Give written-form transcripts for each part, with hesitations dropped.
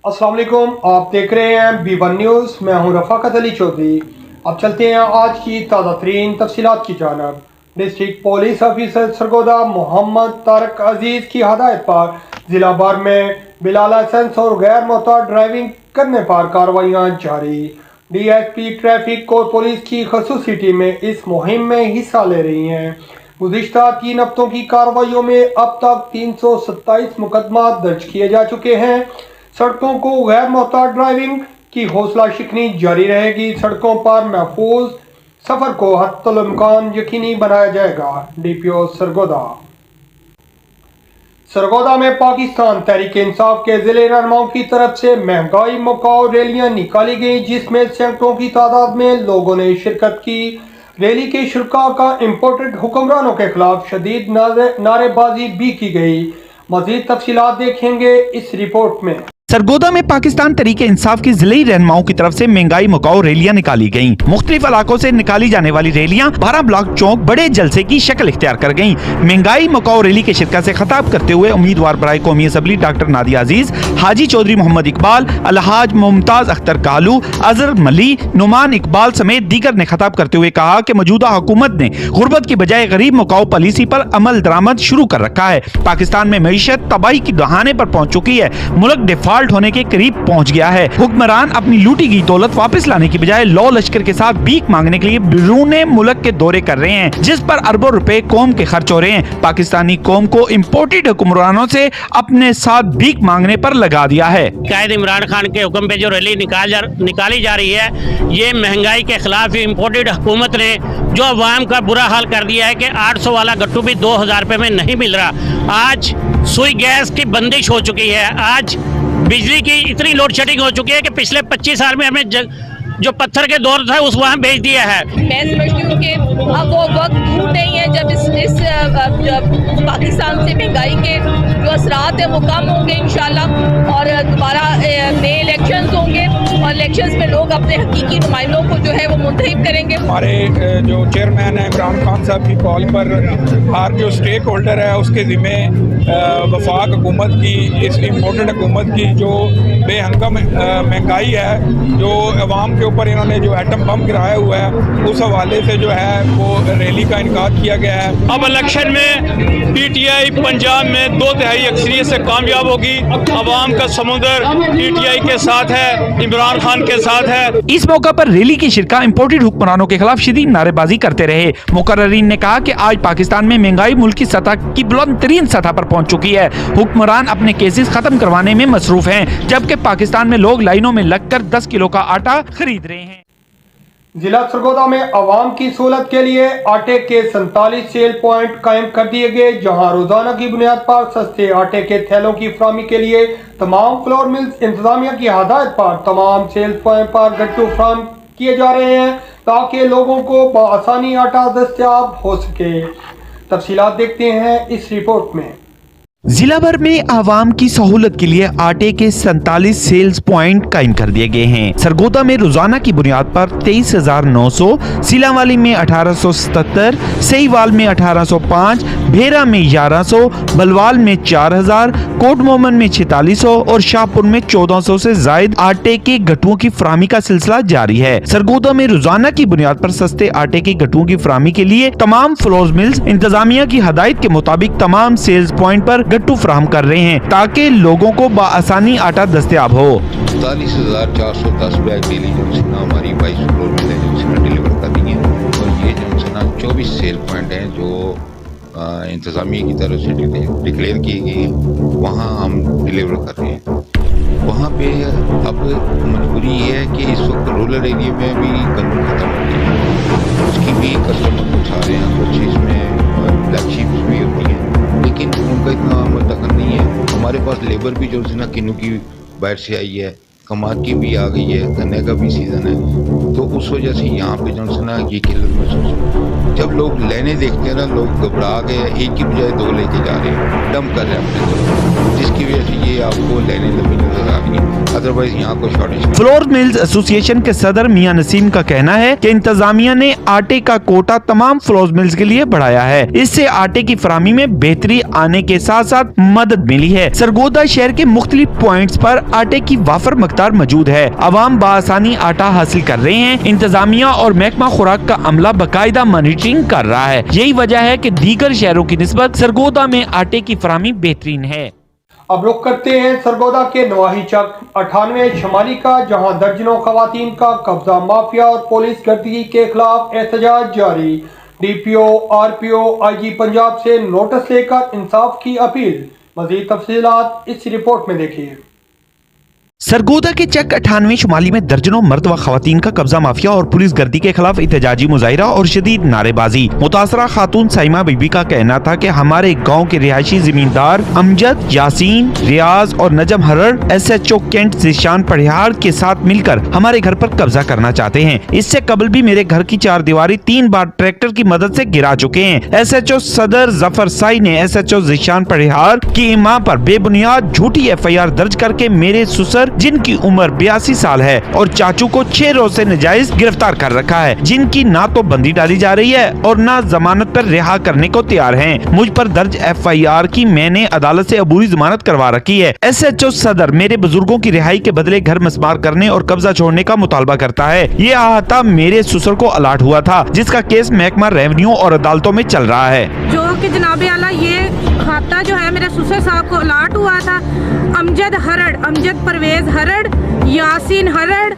अस्सलाम वालेकुम, आप देख रहे हैं B1 न्यूज़। मैं हूं रफ़ाकत अली चौधरी। अब चलते हैं आज की ताज़ा तरीन तफसीलात की जानब। District police officer Sargodha Mohammad Tariq Aziz की हदायत पर ज़िला भर में बिला लाइसेंस और गैर मुअत्तद ड्राइविंग करने पर कार्रवाइयाँ जारी। DSP ट्रैफिक और पुलिस की खसूसी टीमें इस मुहिम में हिस्सा ले रही हैं। गुज़िश्ता 3 हफ्तों की कार्रवाइयों में अब तक 327 मुकदमा दर्ज किए जा चुके हैं। सड़कों को गैर मुअत्तद ड्राइविंग की हौसला शिकनी जारी रहेगी। सड़कों पर महफूज सफ़र को हत्तुल इम्कान यकीनी बनाया जाएगा। DPO सरगोदा में पाकिस्तान तहरीक इंसाफ के ज़िले रहनुमाओं की तरफ से महंगाई मुकाओ रैलियां निकाली गई, जिसमें सैकड़ों की तादाद में लोगों ने शिरकत की। रैली के शुरा का इम्पोर्टेड हुक्मरानों के खिलाफ शदीद नारेबाजी भी की गई। मज़ीद तफसीलात देखेंगे इस रिपोर्ट में। सरगोदा में पाकिस्तान तरीके इंसाफ की जिले रहनुमाओं की तरफ से महंगाई मुकाओ रैलियां निकाली गईं। मुख्तलिफ इलाकों से निकाली जाने वाली रैलियां 12 ब्लॉक चौक बड़े जलसे की शक्ल इख्तियार कर गईं। महंगाई मुकाओ रैली के शिरकत से खिताब करते हुए उम्मीदवार बराए कौमी असम्बली डॉक्टर नादिया अजीज, हाजी चौधरी मोहम्मद इकबाल, अलहाज मुमताज अख्तर कालू, अजहर मली, नुमान इकबाल समेत दीगर ने खिताब करते हुए कहा कि मौजूदा हुकूमत ने गुर्बत की बजाय गरीब मुकाओ पॉलिसी पर अमल दरामद शुरू कर रखा है। पाकिस्तान में मईशत तबाही की दहाने पर पहुंच चुकी है। मुल्क डिफॉल्ट होने के करीब पहुंच गया है। हुक्मरान अपनी लूटी गई दौलत वापस लाने की बजाय लौ लश्कर के साथ भीख मांगने के लिए बैरून मुल्क के दौरे कर रहे हैं, जिस पर अरबों रुपए कौम के खर्च हो रहे हैं। पाकिस्तानी कौम को इम्पोर्टेड हुक्मरानों से अपने साथ भीख मांगने पर लगा दिया है। कायद इमरान खान के हुक्म पे जो रैली निकाली जा रही है, ये महंगाई के खिलाफ इम्पोर्टेड हुकूमत ने जो अवाम का बुरा हाल कर दिया है कि 800 वाला गट्टू भी 2000 रुपये में नहीं मिल रहा। आज सुई गैस की बंदिश हो चुकी है। आज बिजली की इतनी लोड शेडिंग हो चुकी है कि पिछले 25 साल में हमें जो पत्थर के दौर था उस वहाँ भेज दिया है। मैं समझती हूँ कि अब वो वक्त दूर नहीं है जब इस पाकिस्तान से महंगाई के जो असरात है वो कम होंगे इंशाल्लाह, और दोबारा नए इलेक्शंस होंगे और इलेक्शंस में लोग अपने हकीकी नुमाइंदों को जो है वो मुंतखब करेंगे। हमारे जो चेयरमैन है इमरान खान साहब की कॉल पर हर जो स्टेक होल्डर है उसके ज़िम्मे वफाक हुकूमत की, इस इम्पोर्टेड हुकूमत की जो बेहंगम महंगाई है, जो अवाम के ऊपर इन्होंने जो एटम बम गिराया हुआ है, उस हवाले से जो है वो रैली का इनकाद किया गया है। अब इलेक्शन में PTI पंजाब में 2/3 अक्सरियत से कामयाब होगी। अवाम का समुंदर PTI के साथ है, इमरान खान के साथ है। इस मौका पर रैली की शिरका इम्पोर्टेड हुक्मरानों के खिलाफ शदीद नारेबाजी करते रहे। मुकर्ररीन ने कहा कि आज पाकिस्तान में महंगाई मुल्क की सतह की बुलंद तरीन सतह पर पहुंच चुकी है। हुक्मरान अपने केसेस खत्म करवाने में मसरूफ हैं, जबकि पाकिस्तान में लोग लाइनों में लगकर 10 किलो का आटा खरीद रहे हैं। जिला सरगोदा में आवाम की सहूलत के लिए आटे के 47 सेल पॉइंट कायम कर दिए गए, जहां रोजाना की बुनियाद पर सस्ते आटे के थैलों की फराहमी के लिए तमाम फ्लोर मिल्स इंतजामिया की हदायत पर तमाम सेल पॉइंट पर गट्टू फराहम किए जा रहे हैं, ताकि लोगों को बआसानी आटा दस्तयाब हो सके। तफसीलात देखते हैं इस रिपोर्ट में। जिला भर में आवाम की सहूलत के लिए आटे के 47 सेल्स पॉइंट कायम कर दिए गए हैं। सरगोदा में रोजाना की बुनियाद पर 23,900, सिलावाली में 1877, सहीवाल में 1805, भेरा में 1100, बलवाल में 4000, कोट मोमन में 4600 और शाहपुर में 1400 से जायद आटे के गट्टुओं की फराहमी का सिलसिला जारी है। सरगोदा में रोजाना की बुनियाद पर सस्ते आटे के गट्टुओं की फराहमी के लिए तमाम फ्लोर मिल्स इंतजामिया की हदायत के मुताबिक तमाम सेल्स पॉइंट पर गट्टू फराहम कर रहे हैं, ताकि लोगों को बआसानी आटा दस्तयाब हो। 47,410 बैग डेली जो हमारी 22 फ्लोर में जो डिलीवर कर दी है, तो ये जो 24 सेल पॉइंट हैं जो इंतजामिया की तरफ से डिक्लेयर किए गए हैं, वहाँ हम डिलीवर कर रहे हैं। वहाँ पे अब मजबूरी ये है कि इस वक्त रूरल एरिया में भी गंदम खत्म हो गई है, उसकी भी कस्टमर पहुँचा रहे हैं। कुछ इसमें ब्लैक शीप्स भी होती हैं, लेकिन उनका इतना दखल नहीं है। हमारे पास लेबर भी जो है किन्नू की बाहर से आई है, कमाद की भी आ गई है, गन्ने का भी सीज़न है, तो उस वजह से यहाँ पे जो है ये किल्लत महसूस। जब लोग लेने देखते हैं ना, लोग घबरा गए, एक की बजाय 2 लेके जा रहे हैं, डंप कर रहे हैं अपने तरफ, जिसकी वजह से ये आपको लेने लंबी नजर आ रही है। अदरवाइज यहाँ को शॉर्टेज। फ्लोर मिल्स एसोसिएशन के सदर मियां नसीम का कहना है कि इंतजामिया ने आटे का कोटा तमाम फ्लोर मिल्स के लिए बढ़ाया है। इससे आटे की फरामी में बेहतरी आने के साथ साथ मदद मिली है। सरगोदा शहर के मुख्तलिफ पॉइंट्स पर आटे की वाफर मकदार मौजूद है। अवाम बासानी आटा हासिल कर रहे हैं। इंतजामिया और महकमा खुराक का अमला बाकायदा मॉनिटरिंग कर रहा है। यही वजह है कि दीगर शहरों की निस्बत सरगोदा में आटे की फरामी बेहतरीन है। अब रुख करते हैं सरगोदा के नवाही चक 98 शमाली का, जहां दर्जनों खवातीन का कब्जा माफिया और पुलिस गर्दगी के खिलाफ एहतजाज जारी। डीपीओ, आरपीओ, आईजी पंजाब से नोटिस लेकर इंसाफ की अपील। मजीद तफसीलात इस रिपोर्ट में देखिए। सरगोदा के चक 98 शुमाली में दर्जनों मर्द व खवातीन का कब्जा माफिया और पुलिस गर्दी के खिलाफ एहतजाजी मुजाहिरा और शदीद नारेबाजी। मुतासरा खातून साइमा बीबी का कहना था कि हमारे गांव के रिहायशी जमींदार अमजद, यासीन, रियाज और नजम हरर SHO कैंट ज़ीशान पढ़ियार के साथ मिलकर हमारे घर पर कब्जा करना चाहते हैं। इससे कबल भी मेरे घर की 4 दीवारी 3 बार ट्रैक्टर की मदद से गिरा चुके हैं। SHO सदर जफर साई ने SHO ज़ीशान पढ़ियार की इमां पर बेबुनियाद झूठी FIR दर्ज करके मेरे सुसर, जिनकी उम्र 82 साल है, और चाचू को 6 रोज से नजायज गिरफ्तार कर रखा है, जिनकी ना तो बंदी डाली जा रही है और ना जमानत पर रिहा करने को तैयार हैं। मुझ पर दर्ज FIR की मैंने अदालत से अबूरी जमानत करवा रखी है। SHO सदर मेरे बुजुर्गों की रिहाई के बदले घर मस्मार करने और कब्जा छोड़ने का मुतालबा करता है। ये अहाता मेरे सुसर को अलाट हुआ था, जिसका केस महकमा रेवेन्यू और अदालतों में चल रहा है। जो कि जनाबे आला ये खाता जो है मेरे सुसर साहब को अलाट हुआ था। अमजद हरड़, अमजद परवेज हरड़, यासीन हरड़,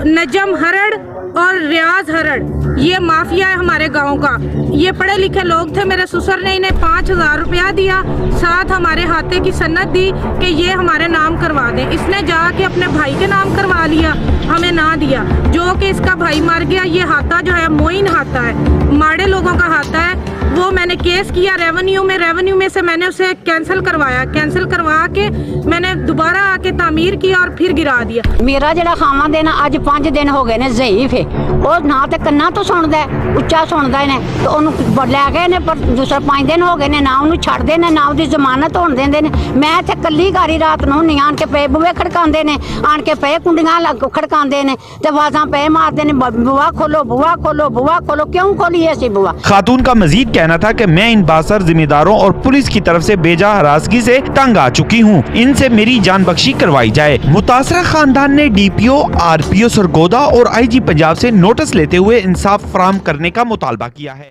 नजम हरड़ और रियाज हरड़, ये माफिया है हमारे गांव का। ये पढ़े लिखे लोग थे। मेरे ससुर ने इन्हें 5000 रुपया दिया, साथ हमारे हाथे की सन्नत दी कि ये हमारे नाम करवा दें। इसने जाके अपने भाई के नाम करवा लिया, हमें ना दिया। जो कि इसका भाई मर गया। ये हाथा जो है मोइन हाथा है, माड़े लोगों का हाथा है। वो मैंने केस किया रेवेन्यू में से मैंने उसे कैंसिल करवाया। कैंसिल करवा के मैंने दोबारा आके तामीर किया और फिर गिरा दिया। मेरा जड़ा खावा देना अज 5 दिन हो गए ने ज़ईफ है। ਉਹ ਨਾ ਤੇ ਕੰਨਾਂ ਤੋਂ ਸੁਣਦਾ ਉੱਚਾ ਸੁਣਦਾ ਇਹਨੇ ਤੇ ਉਹਨੂੰ ਲੈ ਗਏ ਨੇ, ਪਰ ਦੂਸਰਾ 5 ਦਿਨ ਹੋ ਗਏ ਨੇ ਨਾ ਉਹਨੂੰ ਛੱਡਦੇ ਨੇ ਨਾ ਉਹਦੀ ਜ਼ਮਾਨਤ ਹੋਣ ਦਿੰਦੇ ਨੇ। ਮੈਂ ਇੱਥੇ ਕੱਲੀ ਘਾਰੀ ਰਾਤ ਨੂੰ ਨਹੀਂ ਆਣ ਕੇ ਪਏ ਬੂਹੇ ਖੜਕਾਉਂਦੇ ਨੇ, ਆਣ ਕੇ ਪਏ ਕੁੰਡੀਆਂ ਖੜਕਾਉਂਦੇ ਨੇ ਤੇ ਆਵਾਜ਼ਾਂ ਪਏ ਮਾਰਦੇ ਨੇ, ਬੂਹਾ ਖੋਲੋ ਬੂਹਾ ਖੋਲੋ ਬੂਹਾ ਖੋਲੋ। क्यों खोलिए ऐसी बुआ? खातून का मजीद कहना था कि मैं इन बासर जिम्मेदारों और पुलिस की तरफ से बेजा हरासगी से तंग आ चुकी हूँ, इनसे मेरी जान बख्शी करवाई जाए। मुतासरा खानदान ने DPO, RPO सरगोदा और IG पंजाब से नोटिस लेते हुए इंसाफ फराहम करने का मुतालबा किया है।